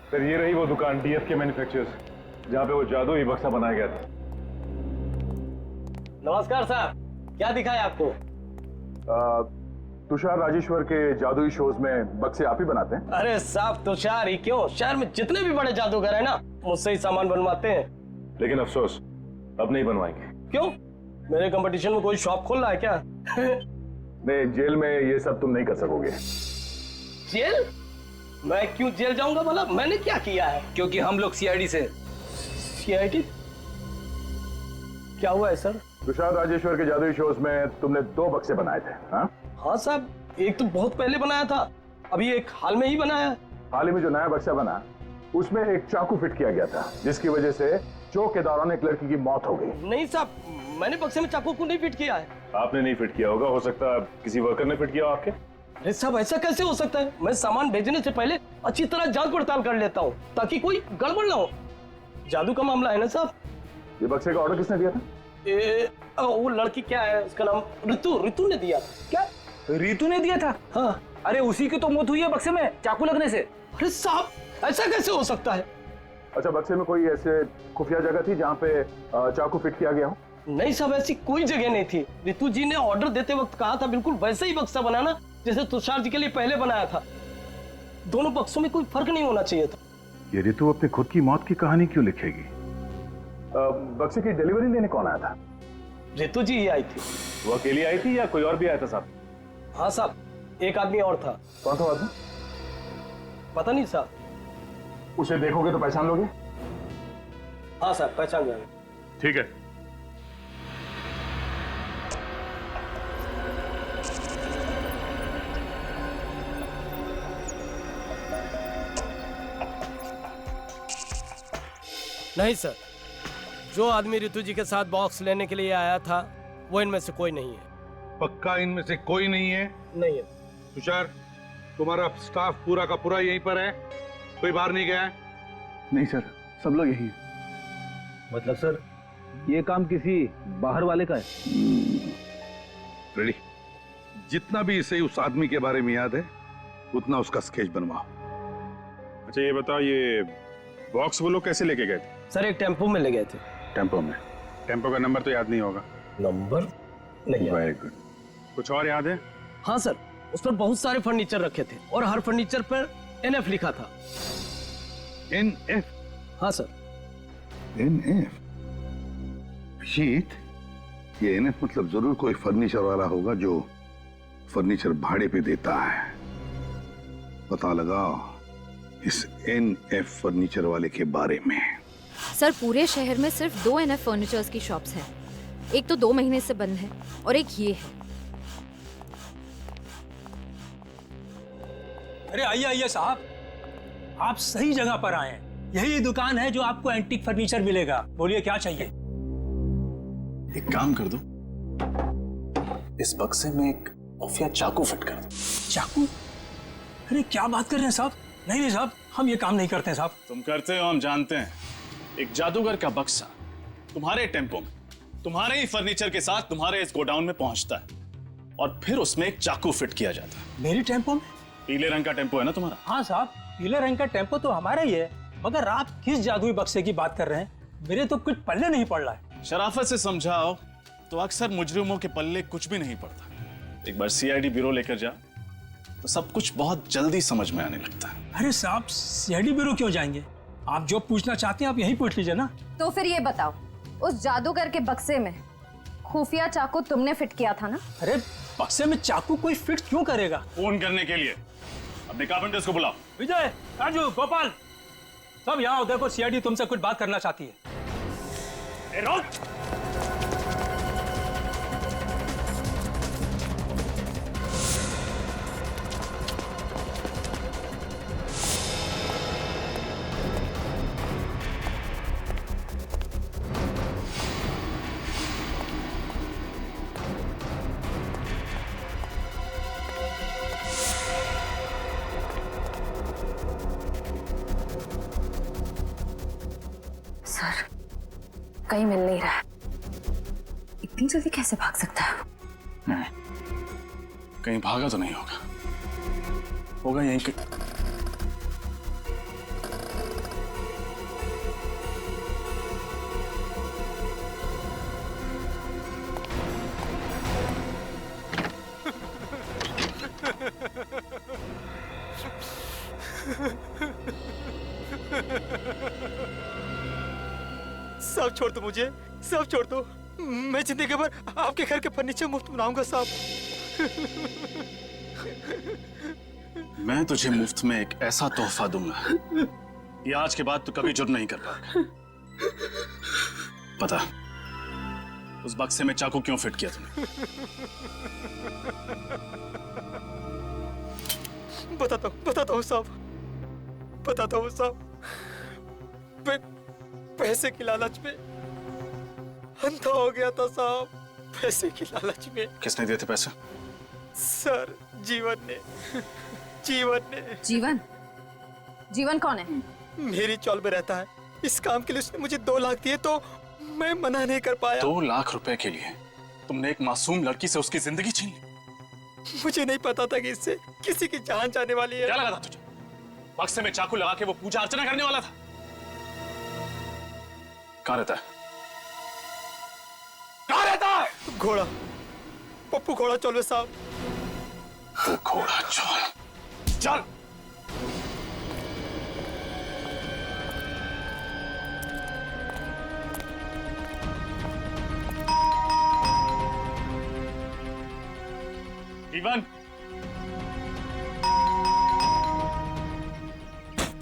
Sir ये रही वो दुकान डीएफ के मैन्युफैक्चरर्स जहाँ पे वो जादुई बक्सा बनाया गया था। नमस्कार सर, क्या दिखाया आपको? तुषार राजेश्वर के जादुई शोज में बक्से आप ही बनाते हैं? अरे साहब तुषार ही क्यों, शहर में जितने भी बड़े जादूगर है ना मुझसे ही सामान बनवाते हैं। लेकिन अफसोस अब नहीं बनवाएंगे। क्यों? मेरे कंपटीशन में कोई शॉप खोल रहा है क्या? नहीं, जेल में ये सब तुम नहीं कर सकोगे। जेल? मैं क्यों जेल जाऊंगा भला? मैंने क्या किया है? क्योंकि हम लोग सीआईडी से। सीआईडी? क्या हुआ है सर? तुषार राजेश्वर के जादुई शोज में तुमने 2 बक्से बनाए थे। हाँ साहब, एक तो बहुत पहले बनाया था, अभी एक हाल में ही बनाया। हाल ही में जो नया बक्सा बना उसमें एक चाकू फिट किया गया था जिसकी वजह से चोक के दौरान एक लड़की की मौत हो गई। नहीं साहब, मैंने बक्से में चाकू को नहीं फिट किया है। आपने नहीं फिट किया होगा, हो सकता है किसी वर्कर ने फिट किया हो आपके। अरे साहब ऐसा कैसे हो सकता है? मैं सामान भेजने से पहले अच्छी तरह जांच पड़ताल कर लेता हूँ ताकि कोई गड़बड़ ना हो। जादू का मामला है ना साहब। ये बक्से का ऑर्डर किसने दिया था? वो लड़की क्या है उसका नाम? रितु ने दिया। क्या रितु ने दिया था? हाँ। अरे उसी की तो मौत हुई है बक्से में चाकू लगने से। अरे साहब ऐसा कैसे हो सकता है? अच्छा, बक्से में कोई ऐसे खुफिया जगह थी जहाँ पे चाकू फिट किया गया हो? नहीं साहब, ऐसी कोई जगह नहीं थी। रितु जी ने ऑर्डर देते वक्त कहा था बिल्कुल वैसे ही बक्सा बनाना जैसे तुषार जी के लिए पहले बनाया था। दोनों बक्सों में कोई फर्क नहीं होना चाहिए था। ये रितु अपनी खुद की मौत की कहानी क्यों लिखेगी? बक्से की डिलीवरी लेने कौन आया था? रितु जी ही आई थी। वो अकेली आई थी या कोई और भी आया था साहब? हाँ साहब, एक आदमी और था। कौन था आदमी? पता नहीं साहब। उसे देखोगे तो पहचान लोगे? हाँ साहब, पहचान जाएंगे। ठीक है। नहीं सर, जो आदमी रितु जी के साथ बॉक्स लेने के लिए आया था वो इनमें से कोई नहीं है। पक्का इनमें से कोई नहीं है? नहीं है। तुषार, तुम्हारा स्टाफ पूरा का पूरा यहीं पर है, कोई बाहर नहीं गया है? नहीं सर, सब लोग यही हैं। मतलब सर ये काम किसी बाहर वाले का है। रेडी? जितना भी इसे उस आदमी के बारे में याद है उतना उसका स्केच बनवाओ। अच्छा ये बताओ, ये बॉक्स वो लोग कैसे लेके गए थे? सर एक टेम्पो में ले गए थे। टेम्पो में? टेम्पो का नंबर तो याद नहीं होगा? नंबर नहीं है। Very good. कुछ और याद है? हाँ सर, उस पर बहुत सारे फर्नीचर रखे थे और हर फर्नीचर पर NF लिखा था। NF? हाँ सर। NF? शीत, ये NF मतलब जरूर कोई फर्नीचर वाला होगा जो फर्नीचर भाड़े पे देता है। पता लगाओ इस NF फर्नीचर वाले के बारे में। सर पूरे शहर में सिर्फ 2 NF फर्नीचर्स की शॉप्स हैं। एक तो 2 महीने से बंद है और एक ये है। अरे आइए आइए साहब, आप सही जगह पर आए हैं। यही दुकान है जो आपको एंटीक फर्नीचर मिलेगा। बोलिए क्या चाहिए? एक काम कर दो, इस बक्से में एक खुफिया चाकू फिट कर दो। चाकू? अरे क्या बात कर रहे हैं साहब? नहीं नहीं साहब, हम ये काम नहीं करते हैं साहब। तुम करते हो, हम जानते हैं। एक जादूगर का बक्सा तुम्हारे टेम्पो में तुम्हारे ही फर्नीचर के साथ तुम्हारे इस गोडाउन में पहुंचता है और फिर उसमें एक चाकू फिट किया जाता है। मेरे टेम्पो में? पीले रंग का टेम्पो है ना तुम्हारा? हाँ साहब, पीले रंग का टेम्पो तो हमारा ही है, मगर आप किस जादुई बक्से की बात कर रहे हैं? मेरे तो कुछ पल्ले नहीं पड़ रहा है। शराफत से समझाओ तो अक्सर मुजरिमों के पल्ले कुछ भी नहीं पड़ता। एक बार CID ब्यूरो लेकर जा तो सब कुछ बहुत जल्दी समझ में आने लगता है। अरे साहब, CID ब्यूरो क्यों जाएंगे? आप जो पूछना चाहते हैं आप यही पूछ लीजिए ना। तो फिर ये बताओ, उस जादूगर के बक्से में खुफिया चाकू तुमने फिट किया था ना? अरे बक्से में चाकू कोई फिट क्यों करेगा? फोन करने के लिए अपने कारपेंटर्स को बुलाओ। विजय, राजू, गोपाल, सब यहाँ आओ। देखो CID तुमसे कुछ बात करना चाहती है। सर कहीं मिल नहीं रहा है। इतनी जल्दी कैसे भाग सकता है? नहीं, कहीं भागा तो नहीं होगा, होगा यहीं सब छोड़ दो मुझे, सब छोड़ दो। मैं जिंदगी भर आपके घर के फर्नीचर मुफ्त बनाऊंगा साहब। मैं तुझे मुफ्त में एक ऐसा तोहफा दूंगा कि आज के बाद तू कभी जुर्म नहीं कर पाएगा। पता उस बक्से में चाकू क्यों फिट किया तुमने? बताता हूँ साहब, बताता हूँ साहब। पैसे की लालच में अंधा हो गया था साहब, पैसे की लालच में। किसने दिए थे पैसे? सर जीवन ने। जीवन? जीवन कौन है? मेरी चौल में रहता है। इस काम के लिए उसने मुझे 2 लाख दिए तो मैं मना नहीं कर पाया। 2 लाख रुपए के लिए तुमने एक मासूम लड़की से उसकी जिंदगी छीन ली? मुझे नहीं पता था कि इससे किसी की जान जाने वाली है। क्या लगा था तुझे? बक्से में चाकू लगा के वो पूजा अर्चना करने वाला था। कहां रहता है? कहां रहता है? घोड़ा, पप्पू घोड़ा चौलवे साहब। वो घोड़ा चल चल। जीवन,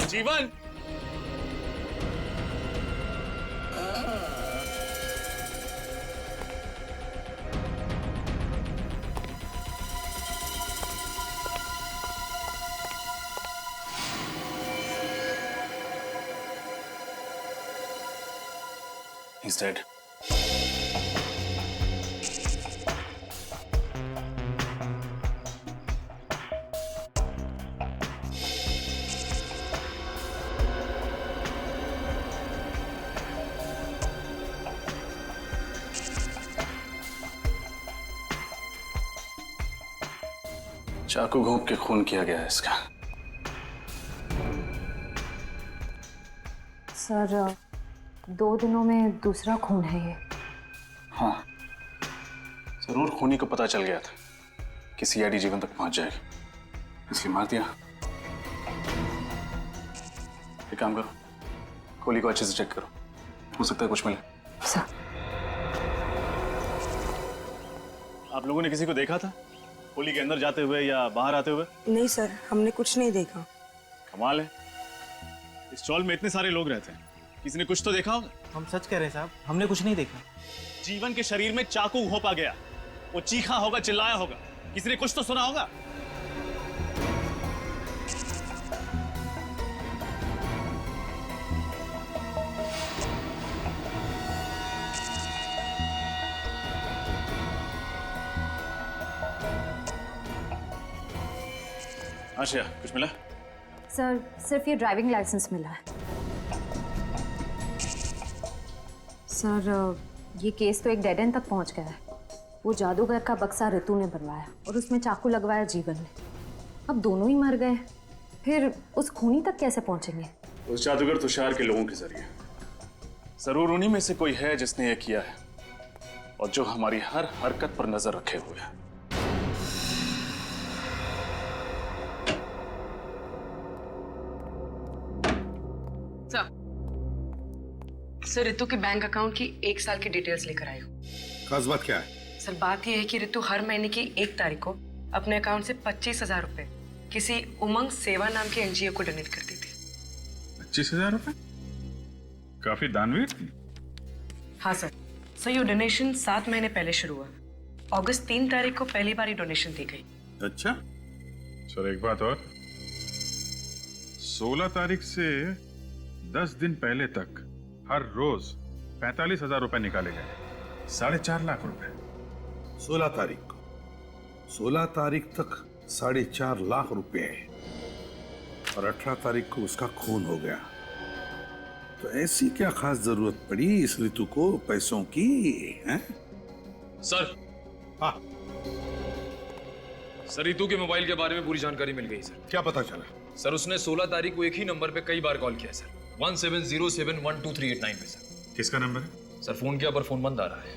जीवन, he's dead. चाकू घोंप के खून किया गया है इसका। सर 2 दिनों में दूसरा खून है ये। हाँ, जरूर खूनी को पता चल गया था कि सीआईडी जीवन तक पहुंच जाएगी, इसलिए मार दिया। एक काम करो, खोली को अच्छे से चेक करो, हो सकता है कुछ मिले। सर आप लोगों ने किसी को देखा था खोली के अंदर जाते हुए या बाहर आते हुए? नहीं सर, हमने कुछ नहीं देखा। कमाल है, इस चौल में इतने सारे लोग रहते हैं, किसी ने कुछ तो देखा होगा। हम सच कह रहे हैं साहब, हमने कुछ नहीं देखा। जीवन के शरीर में चाकू घोंपा गया, वो चीखा होगा, चिल्लाया होगा, किसी ने कुछ तो सुना होगा। आशिया, कुछ मिला? सर सिर्फ ये ड्राइविंग लाइसेंस मिला है। सर ये केस तो एक डेड एंड तक पहुंच गया है। वो जादूगर का बक्सा ऋतु ने बनवाया और उसमें चाकू लगवाया जीवन ने। अब दोनों ही मर गए, फिर उस खूनी तक कैसे पहुंचेंगे? उस जादूगर तुषार के लोगों के जरिए। जरूर उन्हीं में से कोई है जिसने ये किया है और जो हमारी हर हरकत पर नजर रखे हुए है। सर रितु के बैंक अकाउंट की 1 साल की डिटेल्स लेकर आई हूँ। खास बात क्या है? सर बात यह है कि रितु हर महीने की 1 तारीख को अपने अकाउंट से 25,000 रुपए किसी उमंग सेवा नाम के एनजीओ को डोनेट करती थी। 25,000 रुपए? काफी दानवीर थी। हाँ सर। सर ये डोनेशन 7 महीने पहले शुरू हुआ। अगस्त 3 तारीख को पहली बार डोनेशन दी गई। अच्छा सर, एक बात और, 16 तारीख से 10 दिन पहले तक हर रोज 45,000 रुपए निकाले गए, 4.5 लाख रुपए। 16 तारीख को 16 तारीख तक 4.5 लाख रुपए और 18 तारीख को उसका खून हो गया। तो ऐसी क्या खास जरूरत पड़ी इस ऋतु को पैसों की, हैं? सर। हाँ सर, ऋतु के मोबाइल के बारे में पूरी जानकारी मिल गई सर। क्या पता चला? सर उसने 16 तारीख को एक ही नंबर पे कई बार कॉल किया सर, 17071238 पे सर। किसका नंबर है? सर फोन किया पर फोन बंद आ रहा है।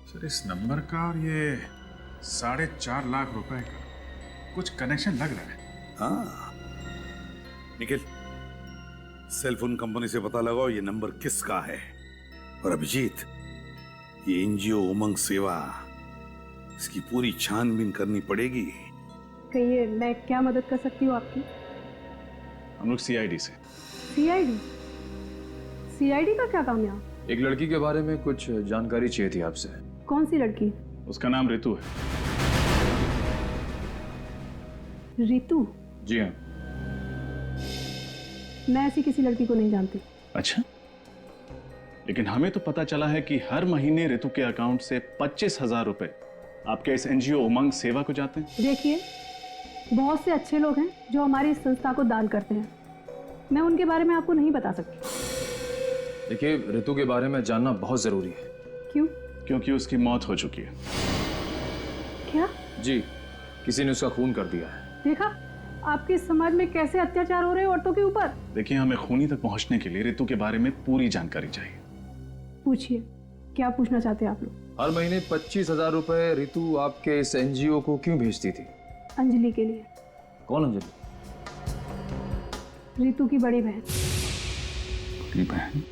सर इस नंबर का और ये 4.5 लाख रुपए का कुछ कनेक्शन लग रहा है। हाँ, निखिल, सेल फोन कंपनी से पता लगाओ ये नंबर किसका है। और अभिजीत, ये एनजीओ उमंग सेवा, इसकी पूरी छानबीन करनी पड़ेगी। कहिए, मैं क्या मदद कर सकती हूँ आपकी? हम लोग सीआईडी से। सीआईडी? सीआईडी का क्या काम यहाँ? एक लड़की के बारे में कुछ जानकारी चाहिए थी आपसे। कौन सी लड़की? उसका नाम रितु है। रितु? जी हाँ। मैं ऐसी किसी लड़की को नहीं जानती। अच्छा, लेकिन हमें तो पता चला है कि हर महीने रितु के अकाउंट से 25,000 रुपए आपके इस एनजीओ उमंग सेवा को जाते हैं। देखिए, बहुत से अच्छे लोग हैं जो हमारी इस संस्था को दान करते हैं। मैं उनके बारे में आपको नहीं बता सकती। देखिए, रितु के बारे में जानना बहुत जरूरी है। क्यों? क्योंकि उसकी मौत हो चुकी है। क्या? जी, किसी ने उसका खून कर दिया है। देखा, आपके समाज में कैसे अत्याचार हो रहे हैं औरतों के ऊपर। देखिए, हमें खूनी तक पहुंचने के लिए रितु के बारे में पूरी जानकारी चाहिए। पूछिए, क्या पूछना चाहते हैं आप लोग? हर महीने 25,000 रुपए रितु आपके इस एनजीओ को क्यों भेजती थी? अंजलि के लिए। कौन अंजलि? रितु की बड़ी बहन। बड़ी बहन?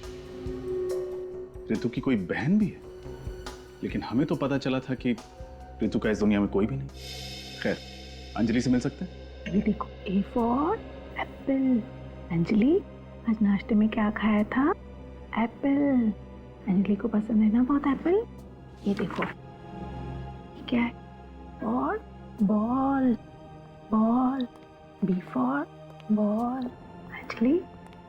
रितु की कोई बहन भी है? लेकिन हमें तो पता चला था कि रितु का इस दुनिया में कोई भी नहीं। खैर, अंजलि से मिल सकते हैं? ये देखो, ए फॉर एप्पल। अंजलि, आज नाश्ते में क्या खाया था? एप्पल। अंजलि को पसंद है ना बहुत एप्पल। ये देखो, ये क्या है? और ball. Ball. B for ball. Anjali,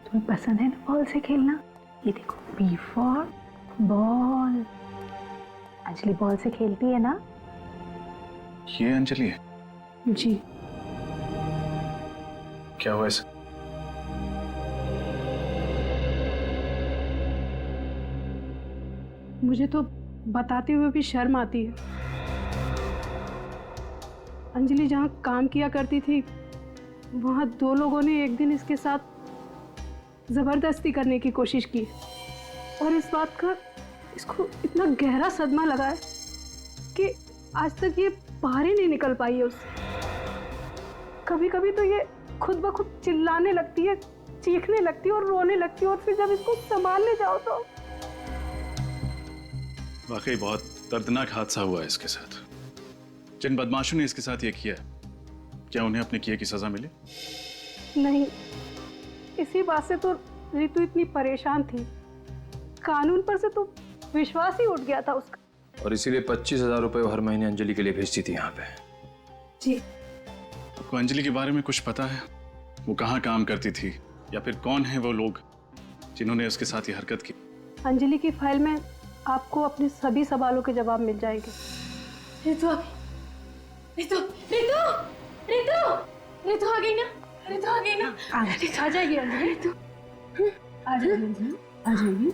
तुम्हें पसंद है ना बॉल से खेलना? ये देखो, B for ball. Anjali ball से खेलती है ना? ये अंजलि है? जी। क्या हुआ इसे? मुझे तो बताते हुए भी शर्म आती है। अंजलि जहाँ काम किया करती थी, वहाँ 2 लोगों ने एक दिन इसके साथ जबरदस्ती करने की कोशिश की और इस बात का इसको इतना गहरा सदमा लगा है कि आज तक ये बाहर ही नहीं निकल पाई है उससे। कभी कभी तो ये खुद ब खुद चिल्लाने लगती है, चीखने लगती है और रोने लगती है, और फिर जब इसको संभालने जाओ तो। वाकई बहुत दर्दनाक हादसा हुआ है इसके साथ। जिन बदमाशों ने इसके साथ ये किया, क्या उन्हें अपने किए की सजा मिली? नहीं, इसी बात से तो रितु इतनी परेशान थी। कानून पर से तो विश्वास ही उठ गया था उसका। और इसीलिए 25,000 रुपए हर महीने अंजलि के लिए भेजती थी यहाँ पे। जी। आपको अंजलि के बारे में कुछ पता है? वो कहाँ काम करती थी, या फिर कौन है वो लोग जिन्होंने उसके साथ ये हरकत की? अंजलि की फाइल में आपको अपने सभी सवालों के जवाब मिल जाएंगे। रितु, रितु, रितु, रितु, रितु आ गई ना? रितु आ गई ना? आ जाएगी अंजलि। रितु आ जाएगी अंजलि, आ जाएगी।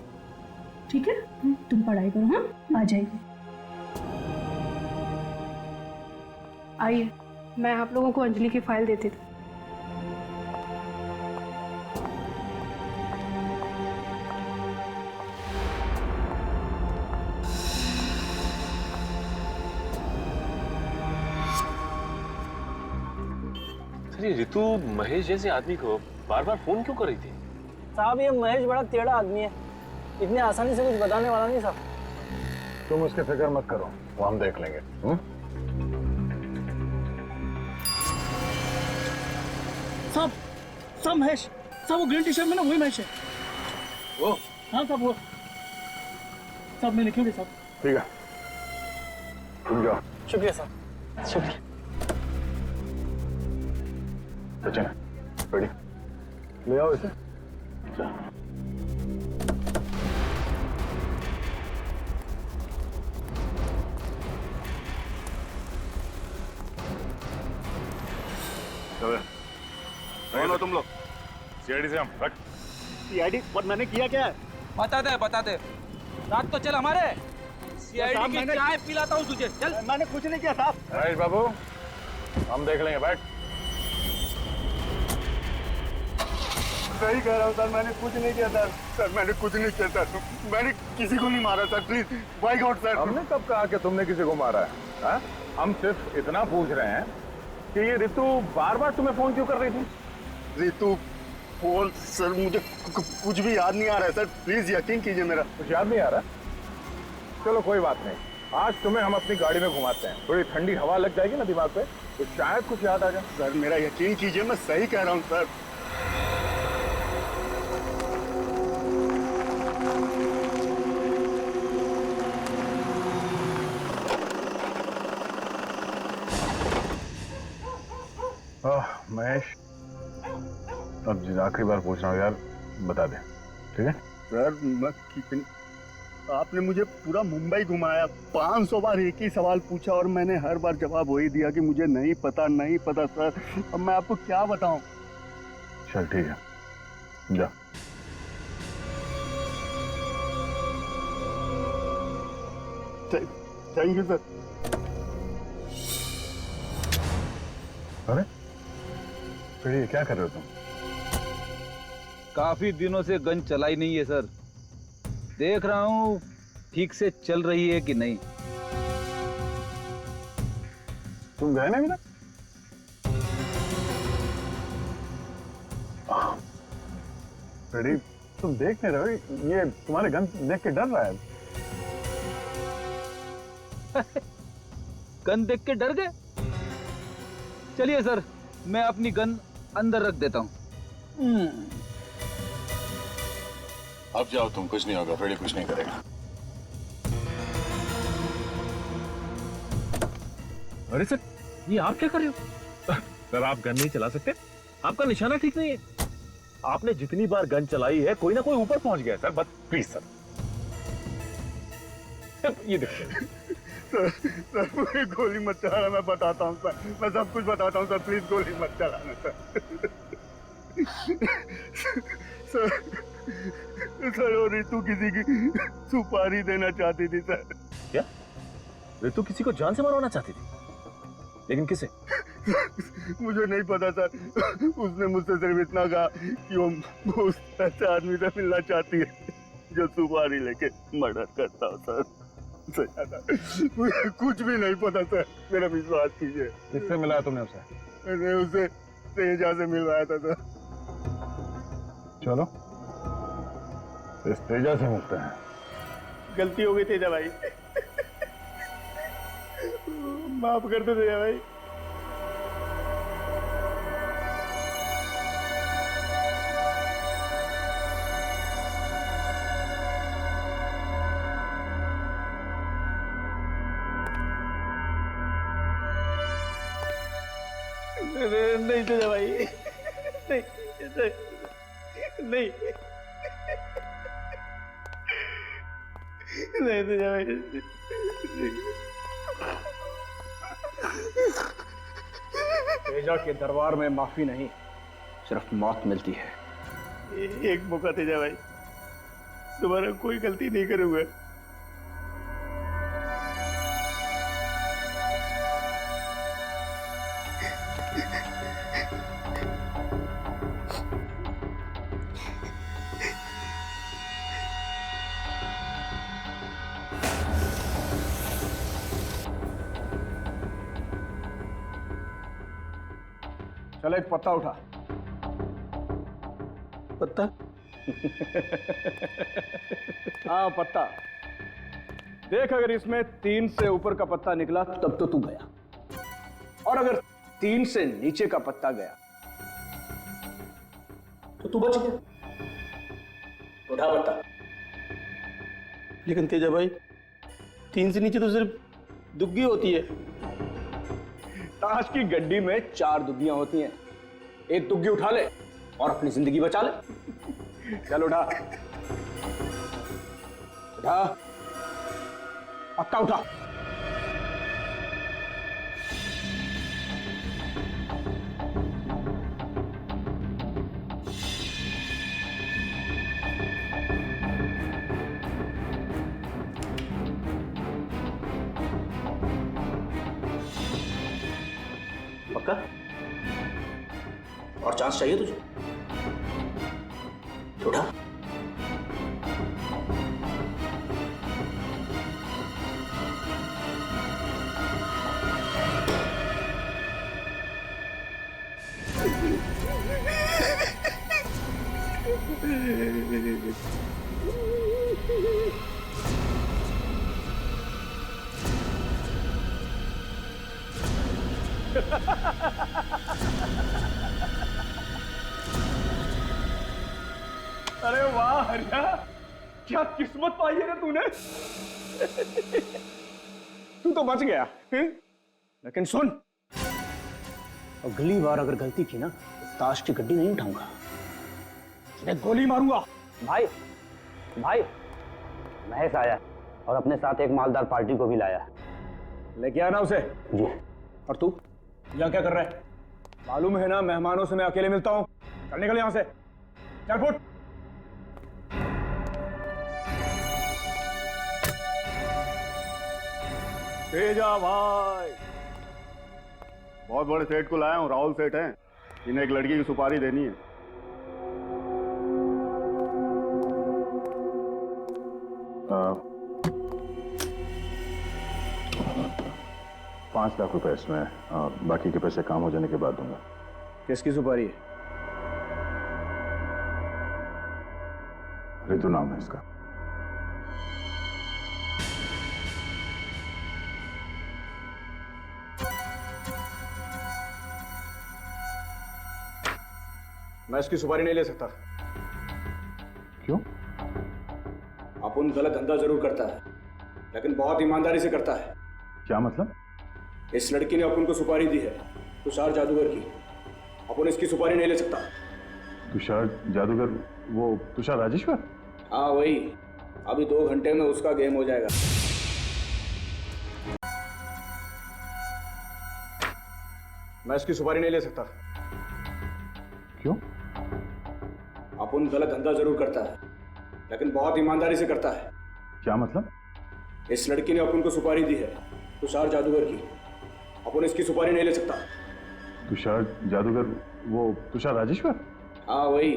ठीक है, तुम पढ़ाई करो। हाँ, आ जाएगी। आइए, मैं आप लोगों को अंजलि की फाइल देती थी। रितु महेश जैसे आदमी को बार बार फोन क्यों कर रही थी? साहब, ये महेश बड़ा टेढ़ा आदमी है, इतने आसानी से कुछ बताने वाला नहीं साहब। तुम उसकी फिक्र मत करो, वो हम देख लेंगे। साहब, साहब महेश, साहब वो ग्रीन टी शर्ट में ना, वही महेश है। वो? हाँ साहब, वो। साहब मैं लिखूंगी साहब। ठीक है, तुम जाओ। शुक्रिया साहब, शुक्रिया। सचिन, रेडी? ले आओ इसे। कौन हो तुम लोग? सीआईडी से हम। सीआईडी? पर मैंने किया क्या है? बता दे। रात तो चल हमारे सीआईडी की चाय पिलाता हूँ तुझे। चल। मैंने कुछ नहीं किया साहब। महेश बाबू, हम देख लेंगे, बैठ। सही कह रहा हूँ सर, मैंने कुछ नहीं किया सर। सर मैंने कुछ नहीं किया सर, मैंने किसी को नहीं मारा sir, please by god sir. हमने कब कहा कि तुमने किसी को मारा है? हा? हम सिर्फ इतना पूछ रहे हैं कि ये रितु बार बार तुम्हें फोन क्यों कर रही थी? रितु फोन सर, मुझे कुछ भी याद नहीं आ रहा है सर, प्लीज यकीन कीजिए मेरा। कुछ याद नहीं आ रहा? चलो कोई बात नहीं, आज तुम्हें हम अपनी गाड़ी में घुमाते हैं, थोड़ी ठंडी हवा लग जाएगी ना दिमाग पे, तो शायद कुछ याद आ जाए। सर मेरा यकीन कीजिए, मैं सही कह रहा हूँ सर। महेश, अब आखिरी बार पूछ रहा हूँ यार, बता दे, ठीक है? सर मैं कितनी, आपने मुझे पूरा मुंबई घुमाया, 500 बार एक ही सवाल पूछा और मैंने हर बार जवाब वही दिया कि मुझे नहीं पता नहीं पता सर। अब मैं आपको क्या बताऊं? चल ठीक है, जा। Thank you sir. अरे फिर ये क्या कर रहे हो तुम? काफी दिनों से गन चलाई नहीं है सर, देख रहा हूँ ठीक से चल रही है कि नहीं। तुम गए ना मेरा? रेडी, तुम देख नहीं रहे हो, ये तुम्हारे गन देख के डर रहा है। गन देख के डर गए? चलिए सर, मैं अपनी गन अंदर रख देता हूँ। अब जाओ तुम, कुछ नहीं होगा, फ्रेडी कुछ नहीं करेगा। अरे सर, ये आप क्या कर रहे हो? सर आप गन नहीं चला सकते, आपका निशाना ठीक नहीं है। आपने जितनी बार गन चलाई है कोई ना कोई ऊपर पहुंच गया सर, बस प्लीज सर। ये देखो सर मुझे गोली मत चलाना, मैं बताता हूँ सर, मैं सब कुछ बताता हूँ सर, प्लीज गोली मत चलाना सर। सर वो रितु किसी की सुपारी देना चाहती थी सर। क्या? रितु किसी को जान से मारवाना चाहती थी? लेकिन किसे? मुझे नहीं पता सर, उसने मुझसे सिर्फ इतना कहा कि वो उस ऐसे आदमी से मिलना चाहती है जो सुपारी लेके मर्डर करता हो सर। मुझे कुछ भी नहीं पता सर, मेरा विश्वास कीजिए। किससे मिलाया तुमने उसे? मैंने उसे तेजा से मिलवाया था सर। चलो इस तेजा से मिलते हैं। गलती हो गई तेजा भाई, माफ कर दो तेजा भाई। नहीं तेजा भाई, नहीं नहीं नहीं तेजा भाई। तेजा के दरबार में माफी नहीं, सिर्फ मौत मिलती है। एक मौका तेजा भाई, दोबारा कोई गलती नहीं करूंगा। चल एक पत्ता उठा। पत्ता? हाँ पत्ता देख, अगर इसमें 3 से ऊपर का पत्ता निकला तब तो तू गया, और अगर 3 से नीचे का पत्ता गया तो तू बच गया। उठा पत्ता। लेकिन तेजा भाई, 3 से नीचे तो सिर्फ दुग्गी होती है। ताश की गड्डी में 4 दुग्गियां होती हैं, एक दुग्गी उठा ले और अपनी जिंदगी बचा ले। चल उठा उठा, पक्का उठा। पक्का? और चांस चाहिए तुझे? उठा। अरे वाह हरिया, क्या किस्मत पाई है ना तूने। तू तो बच गया हैं? लेकिन सुन, अगली बार अगर गलती की ना तो ताश की गड्डी नहीं उठाऊंगा, मैं गोली मारूंगा। भाई भाई महेश आया और अपने साथ एक मालदार पार्टी को भी लाया। लेके आना उसे। जी। और तू यहाँ क्या कर रहा है? मालूम है ना मेहमानों से मैं अकेले मिलता हूँ। चल निकल यहाँ से, चल फुट। तेजा भाई, बहुत बड़े सेठ को लाया हूँ, राहुल सेठ हैं, इन्हें एक लड़की की सुपारी देनी है। ₹5 लाख इसमें, बाकी के पैसे काम हो जाने के बाद दूंगा। किसकी सुपारी है? ऋतु नाम है इसका। मैं इसकी सुपारी नहीं ले सकता। क्यों? अपुन गलत धंधा जरूर करता है, लेकिन बहुत ईमानदारी से करता है। क्या मतलब? इस लड़की ने अपुन को सुपारी दी है, तुषार जादूगर की। अपुन इसकी सुपारी नहीं ले सकता। तुषार जादूगर? वो तुषार राजेश्वर? हाँ वही। अभी 2 घंटे में उसका गेम हो जाएगा। मैं इसकी सुपारी नहीं ले सकता। क्यों? अपुन गलत धंधा जरूर करता है, लेकिन बहुत ईमानदारी से करता है। क्या मतलब? इस लड़की ने अपुन को सुपारी दी है, तुषार जादूगर की। अपुन इसकी सुपारी नहीं ले सकता। तुषार जादूगर? वो तुषार राजेश्वर? हाँ वही।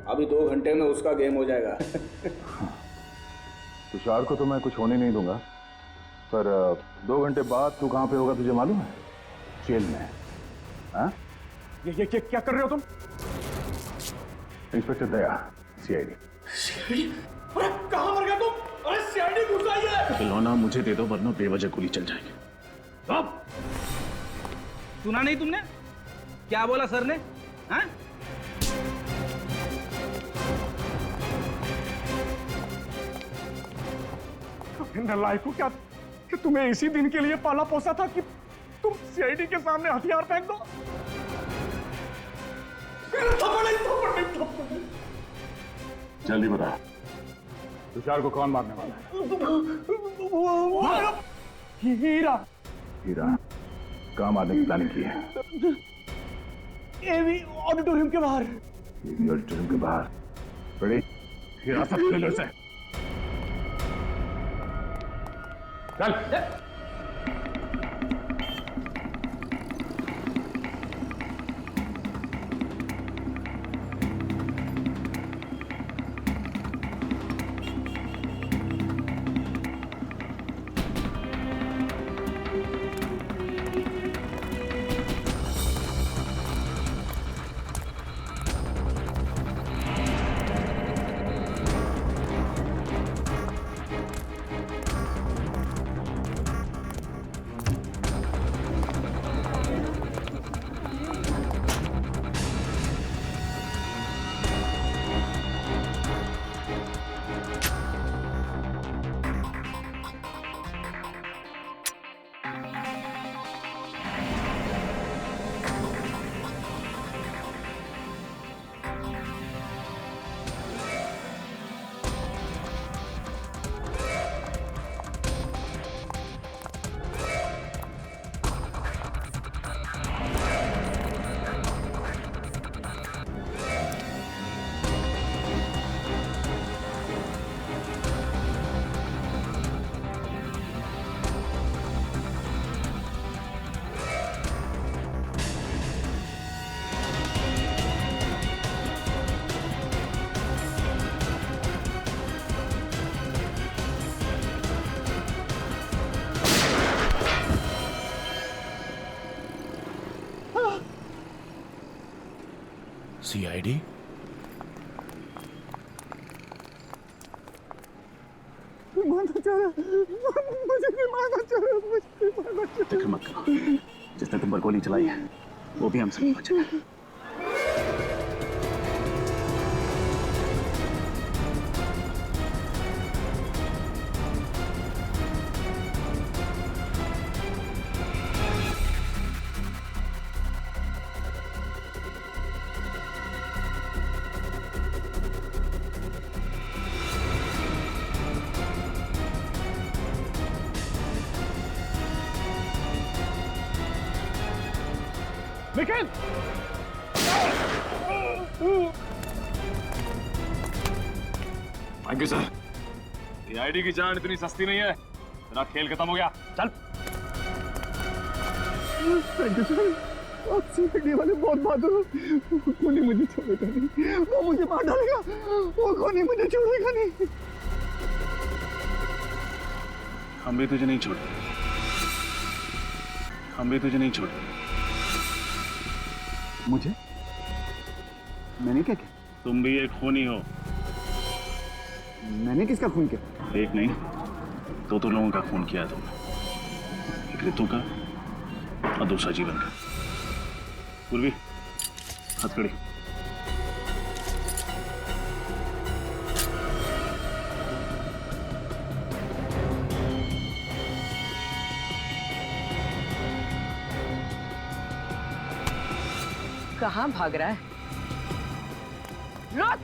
अभी 2 घंटे में उसका गेम हो जाएगा। तुषार को तो मैं कुछ होने नहीं दूंगा, पर 2 घंटे बाद तू कहाँ पे होगा तुझे मालूम है? जेल में। हाँ? ये क्या कर रहे हो तुम? इंस्पेक्टर दया, सीआईडी। अरे कहाँ मर गया तुम? अरे सीआईडी घुस आई है। खिलौना मुझे दे दो वरना बेवजह गोली चल जाएगी। अब सुना नहीं तुमने क्या बोला सर ने? हाँ? लाइको, क्या कि तुम्हें इसी दिन के लिए पाला पोसा था कि तुम सीआईडी के सामने हथियार फेंक दो? जल्दी बता, तुषार को कौन मारने वाला है? हीरा। हीरा कहाँ मारने की प्लानिंग की है? एवी ऑडिटोरियम के बाहर। एवी ऑडिटोरियम के बाहर? बड़ी हिरासत में ले से। चल। सीआईडी? मारना चाह रहा, मुझे नहीं मारना चाह रहा, मुझे नहीं मारना चाह रहा। फिक्र मत करो, जिसने तुम पर गोली चलाई है वो भी हमसे बचा है। निखिल! Thank you sir. ये आईडी की जान इतनी सस्ती नहीं है। तेरा खेल खत्म हो गया, चल। थैंक यू सर, आप सीआईडी वाले बहुत बहादुर हो। खूनी मुझे छोड़ेगा नहीं, वो मुझे मार डालेगा, वो खूनी मुझे छोड़ेगा नहीं। हम भी तुझे नहीं छोड़ेंगे, हम भी तुझे नहीं छोड़ेंगे। मुझे? मैंने क्या किया? तुम भी एक खूनी हो। मैंने किसका खून किया? एक नहीं, दो लोगों का खून किया तुमने। एक ऋतु का और दूसरा जीवन का। पूर्वी, हथकड़ी। कहाँ भाग रहा है? रुक!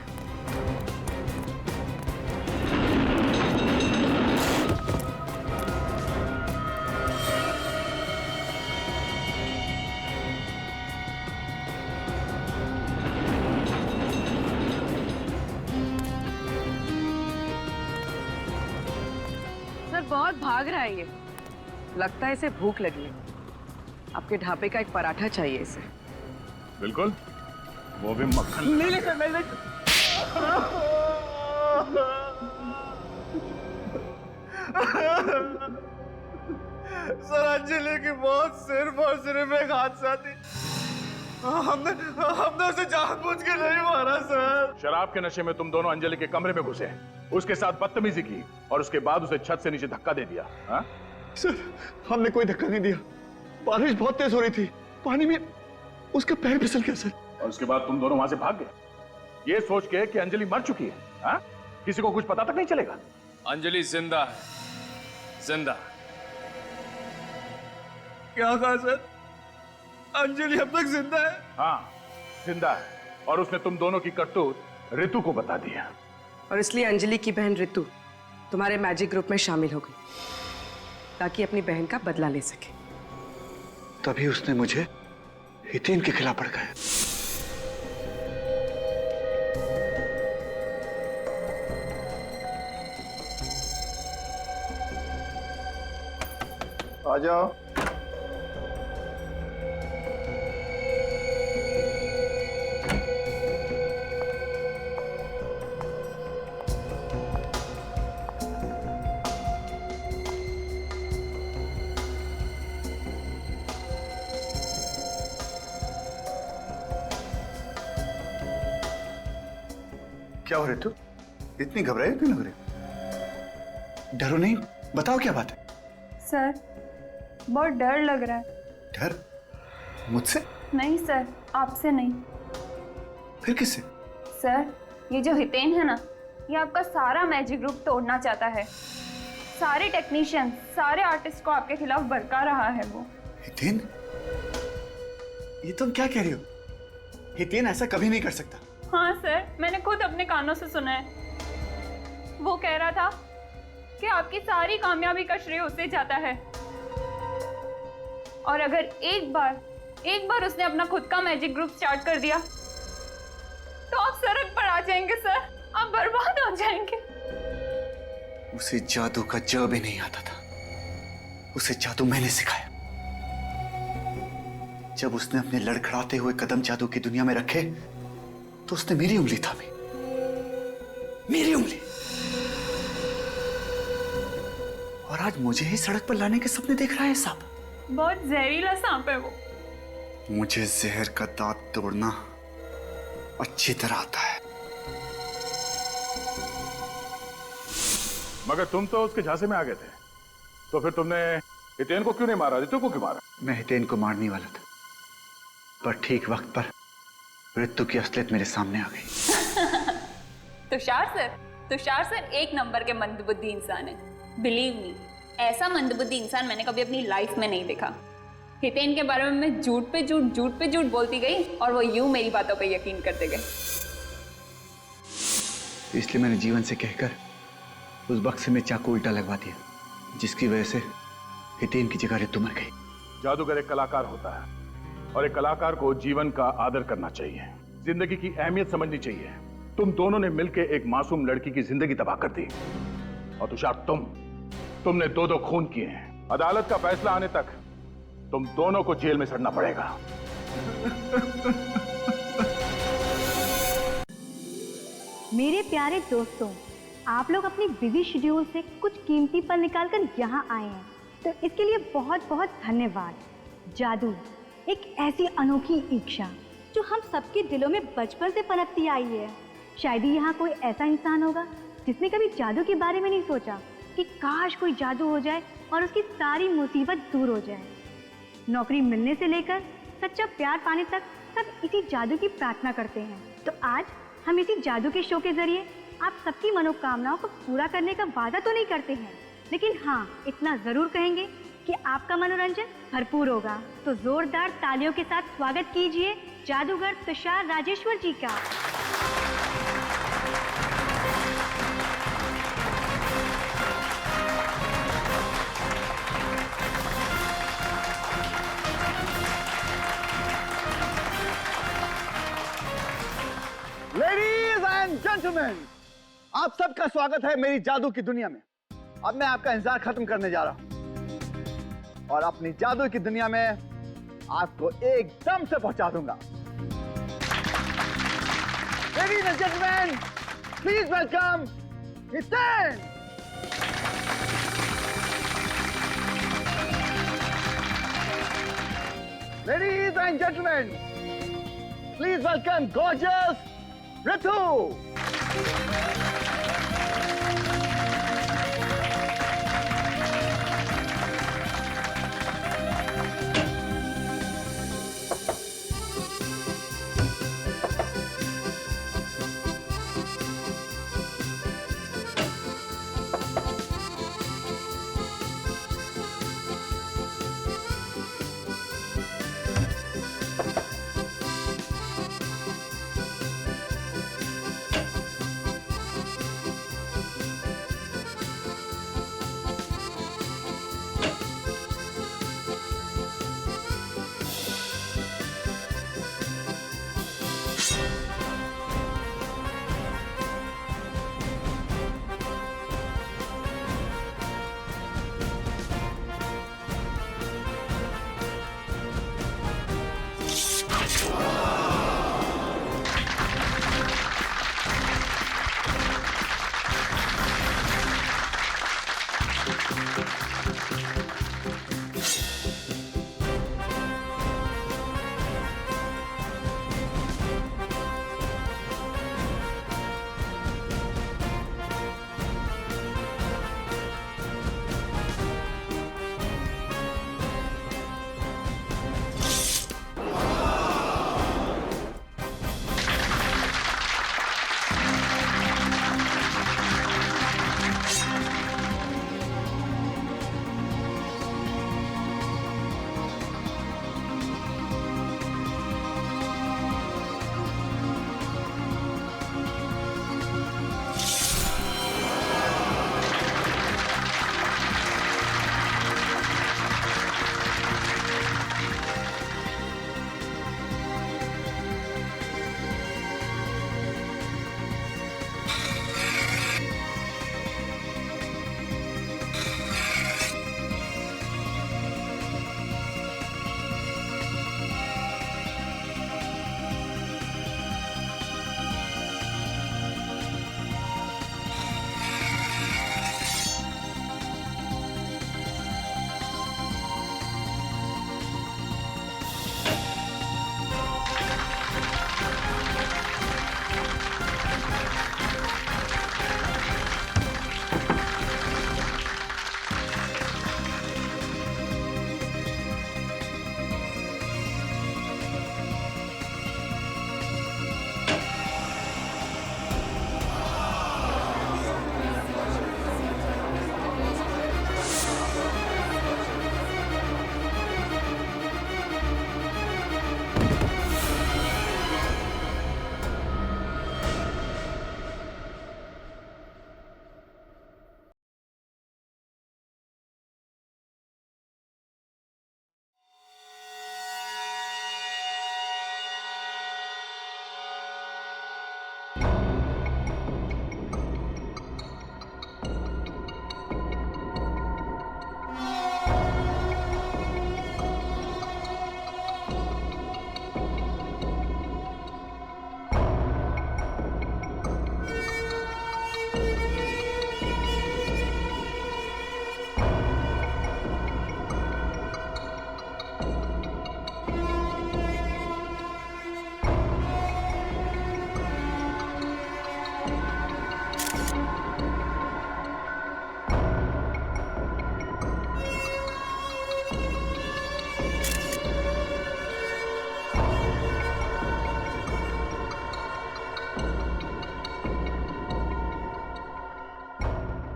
सर बहुत भाग रहा है ये। लगता है इसे भूख लगी है। आपके ढाबे का एक पराठा चाहिए इसे। बिल्कुल, वो भी मक्खन। नहीं सर, नहीं। सर अंजलि की मौत सिर्फ और सिर्फ एक हादसा थी। हमने उसे जानबूझ के नहीं मारा सर। शराब के नशे में तुम दोनों अंजलि के कमरे में घुसे, उसके साथ बदतमीजी की और उसके बाद उसे छत से नीचे धक्का दे दिया। हाँ? सर हमने कोई धक्का नहीं दिया, बारिश बहुत तेज हो रही थी, पानी में उसका पैर फिसल गया सर। और उसके बाद तुम दोनों वहां से भाग गए ये सोच के कि अंजलि मर चुकी है। हाँ? किसी को कुछ पता तक नहीं चलेगा। अंजलि जिंदा है, जिंदा। क्या कहा सर? अंजलि अब तक जिंदा है? हाँ, जिंदा है। और उसने तुम दोनों की करतूत ऋतु को बता दिया। और इसलिए अंजलि की बहन ऋतु तुम्हारे मैजिक ग्रुप में शामिल हो गई ताकि अपनी बहन का बदला ले सके। तभी उसने मुझे हितेन के खिलाफ भड़काया। आ जाओ। क्या हो ऋतु, इतनी घबराई क्यों लग रही? डरो नहीं, बताओ क्या बात है? सर बहुत डर लग रहा है। डर? मुझसे? नहीं सर, आपसे नहीं। फिर किससे? सर ये जो हितेन है ना, ये आपका सारा मैजिक ग्रुप तोड़ना चाहता है। सारे टेक्नीशियन, सारे आर्टिस्ट को आपके खिलाफ भड़का रहा है वो। हितेन? ये तुम क्या कह रही हो? हितेन ऐसा कभी नहीं कर सकता। हाँ सर, मैंने खुद अपने कानों से सुना है। वो कह रहा था कि आपकी सारी कामयाबी का श्रेय उसे जाता है। और अगर एक बार उसने अपना खुद का मैजिक ग्रुप स्टार्ट कर दिया तो आप सड़क पर आ जाएंगे सर, आप बर्बाद हो जाएंगे। उसे जादू का ज भी नहीं आता था। उसे जादू मैंने सिखाया। जब उसने अपने लड़खड़ाते हुए कदम जादू की दुनिया में रखे तो उसने मेरी उंगली थामी, मेरी उंगली। और आज मुझे ही सड़क पर लाने के सपने देख रहा है सांप। बहुत जहरीला सांप है वो। मुझे जहर का दांत तोड़ना अच्छी तरह आता है। मगर तुम तो उसके झांसे में आ गए थे, तो फिर तुमने हितेन को क्यों नहीं मारा? रितु को क्यों मारा? मैं हितेन को मारने वाला था, पर ठीक वक्त पर रितु की असलियत मेरे सामने आ गई। तुषार सर एक नंबर के मंदबुद्धि इंसान है। बिलीव मी, ऐसा मंदबुद्धि इंसान मैंने कभी अपनी लाइफ में नहीं देखा। हितेन के बारे में मैं झूठ पे झूठ बोलती गई और वो यूं मेरी बातों पे यकीन करते गए। इसलिए मैंने जीवन से कहकर उस बक्से में चाकू उल्टा लगवा दिया, जिसकी वजह से हितेन की जगह रितु मर गई। जादूगर एक कलाकार होता है और एक कलाकार को जीवन का आदर करना चाहिए, जिंदगी की अहमियत समझनी चाहिए। तुम दोनों ने मिलकर एक मासूम लड़की की जिंदगी तबाह कर दी। और तुषार, तुमने दो खून किए हैं। अदालत का फैसला आने तक तुम दोनों को जेल में सड़ना पड़ेगा। मेरे प्यारे दोस्तों, आप लोग अपनी बिजी शेड्यूल से कुछ कीमती पल निकालकर यहाँ आए हैं, तो इसके लिए बहुत बहुत धन्यवाद। जादू एक ऐसी अनोखी इच्छा जो हम सबके दिलों में बचपन से पनपती आई है। शायद ही यहाँ कोई ऐसा इंसान होगा जिसने कभी जादू के बारे में नहीं सोचा कि काश कोई जादू हो जाए और उसकी सारी मुसीबत दूर हो जाए। नौकरी मिलने से लेकर सच्चा प्यार पाने तक सब इसी जादू की प्रार्थना करते हैं। तो आज हम इसी जादू के शो के जरिए आप सबकी मनोकामनाओं को पूरा करने का वादा तो नहीं करते हैं, लेकिन हाँ, इतना जरूर कहेंगे कि आपका मनोरंजन भरपूर होगा। तो जोरदार तालियों के साथ स्वागत कीजिए जादूगर तुषार राजेश्वर जी का। लेडीज एंड जेंटलमैन, आप सबका स्वागत है मेरी जादू की दुनिया में। अब मैं आपका इंतजार खत्म करने जा रहा हूं और अपनी जादू की दुनिया में आपको एकदम से पहुंचा दूंगा। Ladies and gentleman, please welcome Hiten. Ladies and gentleman, please welcome gorgeous Ritu.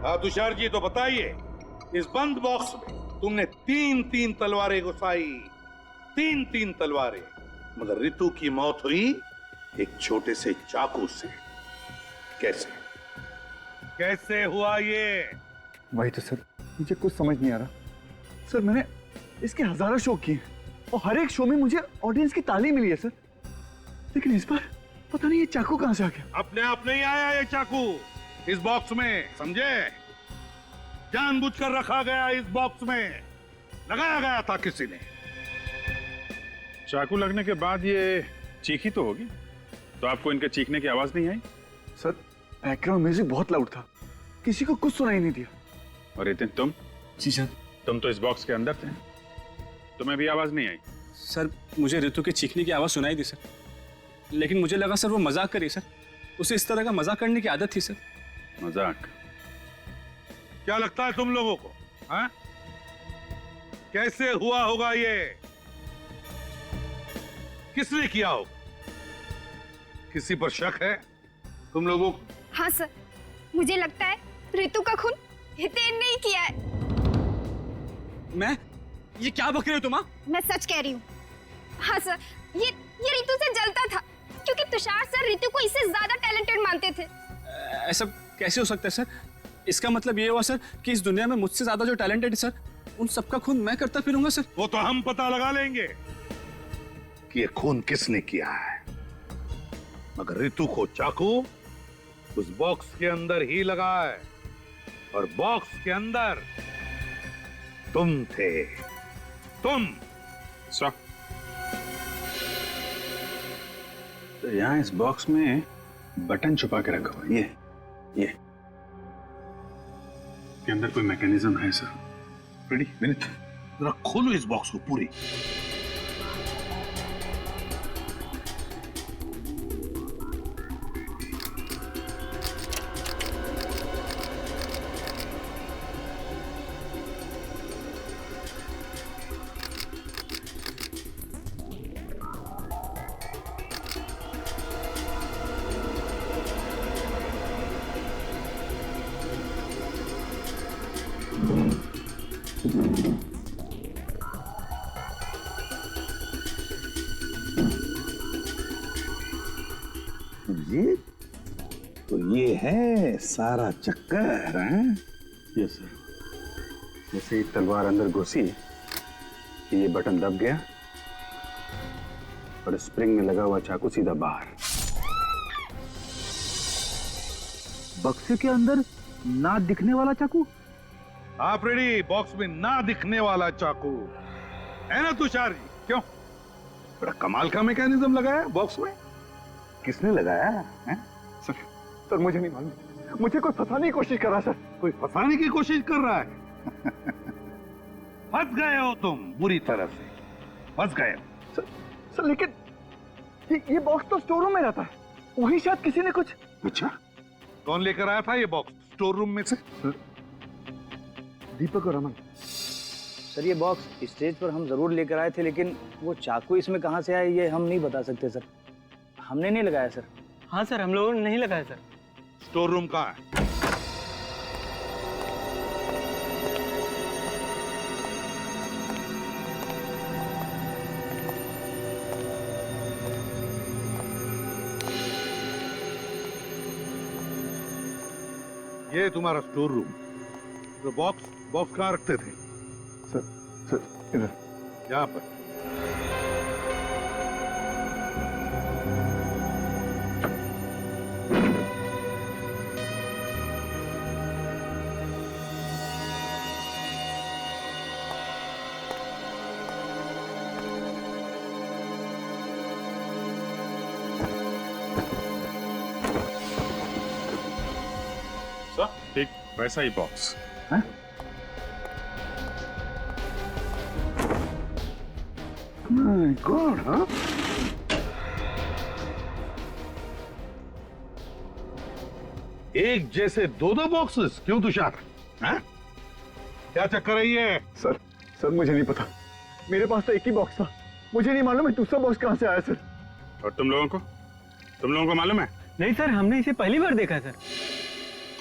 हाँ तुषार जी, तो बताइए, इस बंद बॉक्स में तुमने 3-3 तलवारें घुसाई, 3-3 तलवारें, मगर रितु की मौत हुई एक छोटे से चाकू से। कैसे कैसे हुआ ये? वही तो सर, मुझे कुछ समझ नहीं आ रहा। सर मैंने इसके हजारों शो किए और हर एक शो में मुझे ऑडियंस की ताली मिली है सर, लेकिन इस बार पता नहीं ये चाकू कहां से आ गया। अपने आप नहीं आया ये चाकू इस बॉक्स में, समझे? जानबूझकर रखा गया इस बॉक्स में, लगाया गया था किसी ने। चाकू लगने के बाद ये चीखी तो होगी, तो आपको इनके चीखने की आवाज नहीं आई? सर बैकग्राउंड म्यूजिक बहुत लाउड था, किसी को कुछ सुनाई नहीं दिया। और रितिन तुम? जी सर। तुम तो इस बॉक्स के अंदर थे, तुम्हें भी आवाज नहीं आई? सर मुझे ऋतु की चीखने की आवाज सुनाई दी सर, लेकिन मुझे लगा सर वो मजाक करी सर, उसे इस तरह का मजाक करने की आदत थी सर। मजाक? क्या लगता है तुम लोगों को, हाँ? कैसे हुआ होगा ये? किसने किया होगा? किसी पर शक है तुम लोगों को? हाँ सर, मुझे लगता है ऋतु का खून हितेन ने ही किया है। मैं? ये क्या बक रहे हो तुम? मैं सच कह रही हूँ। हाँ सर, ये ऋतु से जलता था क्योंकि तुषार सर ऋतु को इससे ज्यादा टैलेंटेड मानते थे। ऐसा कैसे हो सकता है सर? इसका मतलब ये हुआ सर कि इस दुनिया में मुझसे ज्यादा जो टैलेंटेड है सर, उन सबका खून मैं करता फिरूंगा सर। वो तो हम पता लगा लेंगे कि ये खून किसने किया है, मगर ऋतु को चाकू उस बॉक्स के अंदर ही लगा है, और बॉक्स के अंदर तुम थे, तुम। तो यहाँ इस बॉक्स में बटन छुपा के रखा हुआ है, ये के अंदर कोई मैकेनिज्म है सर? रेडी विनीत, जरा खोलो इस बॉक्स को पूरी। ये तो ये है सारा चक्कर, हैं? Yes sir. जैसे ही तलवार अंदर घुसी, ये बटन दब गया और स्प्रिंग में लगा हुआ चाकू सीधा बाहर। बक्से के अंदर ना दिखने वाला चाकू? आप रेडी? बॉक्स में ना दिखने वाला चाकू है ना तुषार जी? क्यों? बड़ा कमाल का मैकेनिज्म लगाया बॉक्स में। किसने लगाया है? सर मुझे नहीं मालूम, मुझे कोई फंसाने की कोशिश कर रहा है सर। कोई फंसाने की कोशिश कर रहा है? फंस गए हो तुम, बुरी तरह से फंस गए हो। सर लेकिन ये बॉक्स तो स्टोर रूम में रहता है, वही शायद किसी ने कुछ। अच्छा, कौन लेकर आया था ये बॉक्स स्टोर रूम में से? दीपक और रमन। सर ये बॉक्स स्टेज पर हम जरूर लेकर आए थे, लेकिन वो चाकू इसमें कहाँ से आया ये हम नहीं बता सकते सर। हमने नहीं लगाया सर। हाँ सर, हम लोगों ने नहीं लगाया सर। स्टोर रूम कहाँ है? ये तुम्हारा स्टोर रूम। तो बॉक्स कहाँ रखते थे? सर इधर, यहाँ पर। ठीक वैसा ही बॉक्स है? माय गॉड, हाँ? एक जैसे दो बॉक्सेस क्यों तुषार? हाँ? क्या चक्कर है ये? सर मुझे नहीं पता, मेरे पास तो एक ही बॉक्स था, मुझे नहीं मालूम है दूसरा बॉक्स कहाँ से आया सर। और तुम लोगों को मालूम है? नहीं सर, हमने इसे पहली बार देखा सर।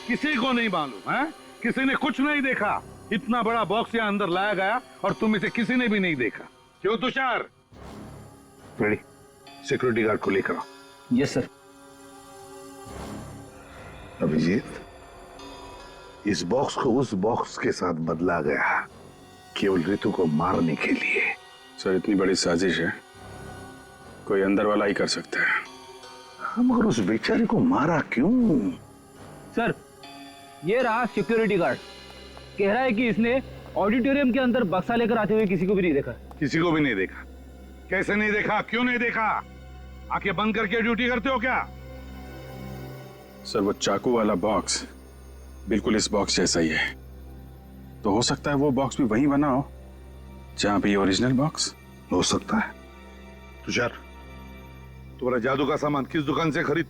किसी को नहीं मालूम है? किसी ने कुछ नहीं देखा। इतना बड़ा बॉक्स यहाँ अंदर लाया गया और तुम इसे किसी ने भी नहीं देखा। क्यों तुषार? रेडी, सिक्योरिटी गार्ड को लेकर आओ। Yes sir. अभिजीत, इस बॉक्स को उस बॉक्स के साथ बदला गया केवल ऋतु को मारने के लिए। सर इतनी बड़ी साजिश है, कोई अंदर वाला ही कर सकता है। मगर उस बेचारे को मारा क्यों? सर ये रहा सिक्योरिटी गार्ड, कह रहा है कि इसने ऑडिटोरियम के अंदर बक्सा लेकर आते हुए किसी को भी नहीं देखा। किसी को भी नहीं देखा? कैसे नहीं देखा? क्यों नहीं देखा? आंखें बंद करके ड्यूटी करते हो क्या? सर वो चाकू वाला बॉक्स बिल्कुल इस बॉक्स जैसा ही है, तो हो सकता है वो बॉक्स भी वहीं बना हो जहां पे ओरिजिनल बॉक्स हो सकता है। तुषार, तुम्हारा जादू का सामान किस दुकान से खरीद?